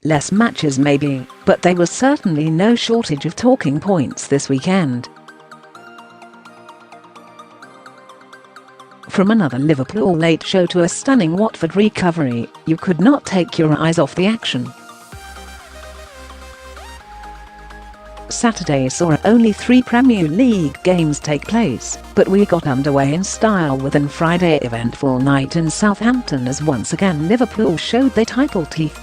less matches maybe, but there was certainly no shortage of talking points this weekend. From another Liverpool late show to a stunning Watford recovery, you could not take your eyes off the action. Saturday saw only 3 Premier League games take place, but we got underway in style with an Friday eventful night in Southampton as once again Liverpool showed their title teeth.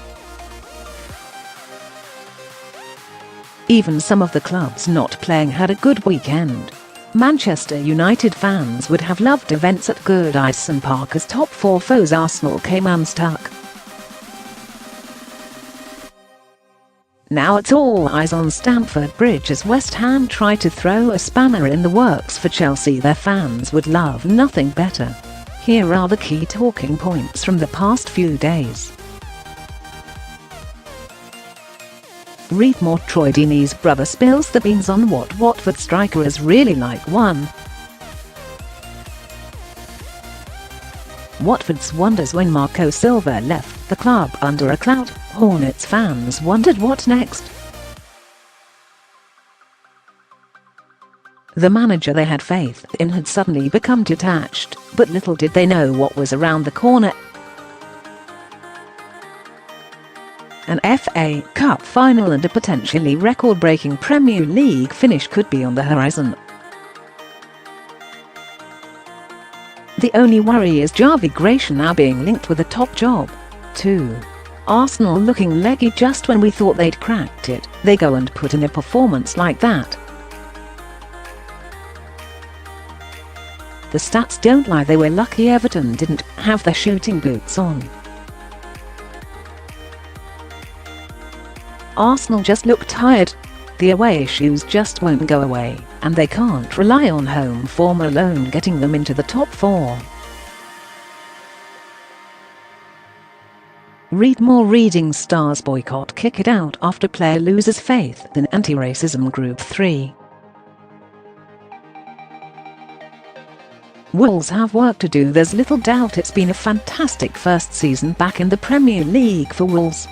Even some of the clubs not playing had a good weekend. Manchester United fans would have loved events at Goodison Park as top 4 foes Arsenal came unstuck. Now it's all eyes on Stamford Bridge as West Ham try to throw a spanner in the works for Chelsea. Their fans would love nothing better. Here are the key talking points from the past few days. Read More Troy Deeney's brother spills the beans on what Watford striker is really like. 1. Watford's wonders when Marco Silva left the club under a cloud. Hornets fans wondered what next. The manager they had faith in had suddenly become detached, but little did they know what was around the corner. An FA Cup final and a potentially record-breaking Premier League finish could be on the horizon. The only worry is Javi Gracia now being linked with a top job. 2. Arsenal looking leggy just when we thought they'd cracked it, they go and put in a performance like that. The stats don't lie, they were lucky Everton didn't have their shooting boots on. Arsenal just look tired. The away issues just won't go away, and they can't rely on home form alone getting them into the top 4. Read more. Reading Stars boycott kick it out after player loses faith in anti-racism group 3. Wolves have work to do. There's little doubt it's been a fantastic first season back in the Premier League for Wolves.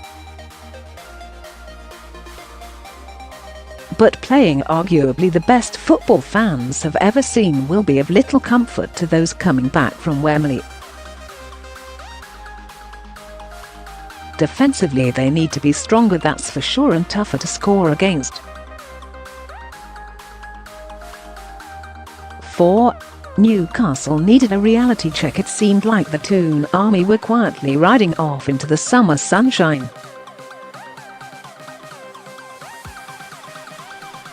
But playing arguably the best football fans have ever seen will be of little comfort to those coming back from Wembley. Defensively they need to be stronger, that's for sure, and tougher to score against. 4. Newcastle needed a reality check. It seemed like the Toon Army were quietly riding off into the summer sunshine.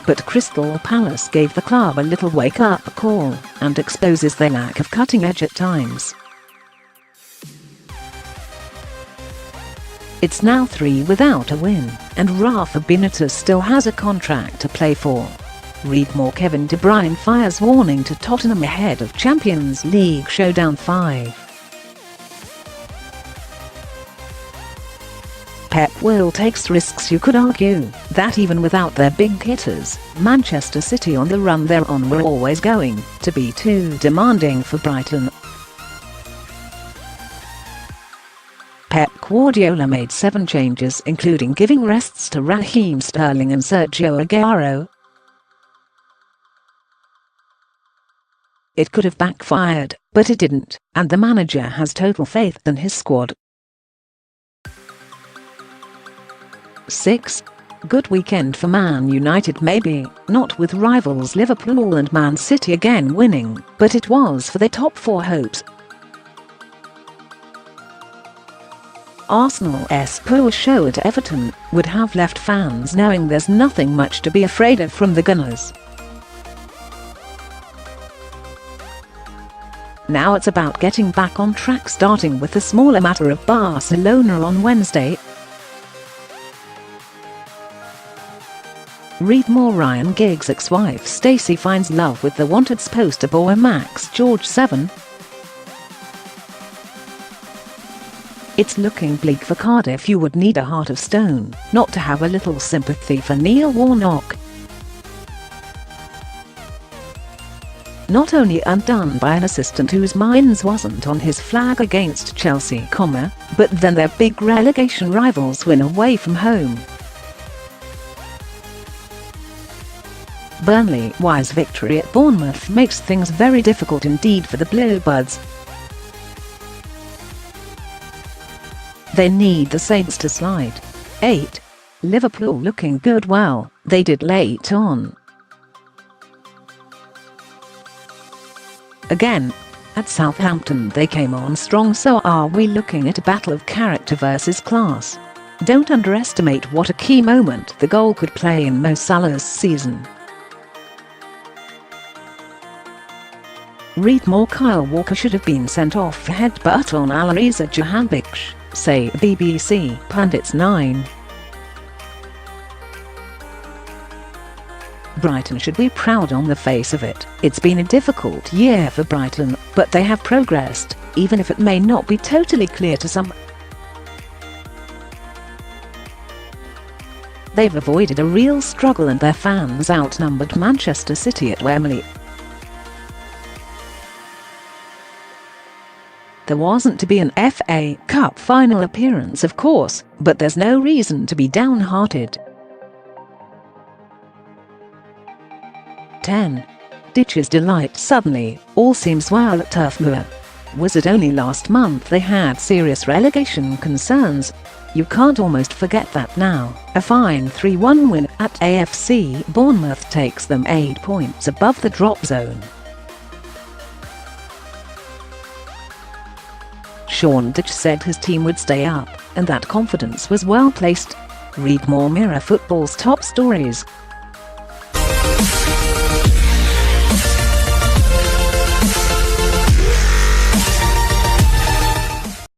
But Crystal Palace gave the club a little wake-up call and exposes their lack of cutting edge at times. It's now 3 without a win, and Rafa Benitez still has a contract to play for. Read More. Kevin de Bruyne fires warning to Tottenham ahead of Champions League showdown 5. Pep will takes risks. You could argue that even without their big hitters, Manchester City on the run they're on were always going to be too demanding for Brighton. Pep Guardiola made 7 changes, including giving rests to Raheem, Sterling and Sergio Aguero. It could have backfired, but it didn't, and the manager has total faith in his squad. 6. Good weekend for Man United, maybe not with rivals Liverpool and Man City again winning, but it was for their top 4 hopes. Arsenal's poor show at Everton would have left fans knowing there's nothing much to be afraid of from the Gunners. Now it's about getting back on track, starting with the smaller matter of Barcelona on Wednesday. Read more. Ryan Giggs' ex-wife Stacey finds love with the wanted poster boy Max George 7. It's looking bleak for Cardiff. You would need a heart of stone not to have a little sympathy for Neil Warnock. Not only undone by an assistant whose minds wasn't on his flag against Chelsea, but then their big relegation rivals win away from home. Burnley's victory at Bournemouth makes things very difficult indeed for the Bluebirds. They need the Saints to slide. 8. Liverpool looking good. Well, they did late on. Again, at Southampton they came on strong, so are we looking at a battle of character versus class? Don't underestimate what a key moment the goal could play in Mo Salah's season. Read more. Kyle Walker should have been sent off for headbutt on Alireza Jahanbakhsh, say BBC pundits. 9. Brighton should be proud on the face of it. It's been a difficult year for Brighton, but they have progressed, even if it may not be totally clear to some. They've avoided a real struggle and their fans outnumbered Manchester City at Wembley. There wasn't to be an FA Cup final appearance, of course, but there's no reason to be downhearted. 10. Ditch's delight. Suddenly, all seems well at Turf Moor. Was it only last month they had serious relegation concerns? You can't almost forget that now. A fine 3-1 win at AFC Bournemouth takes them 8 points above the drop zone. Sean Dyche said his team would stay up, and that confidence was well placed. Read more Mirror Football's top stories.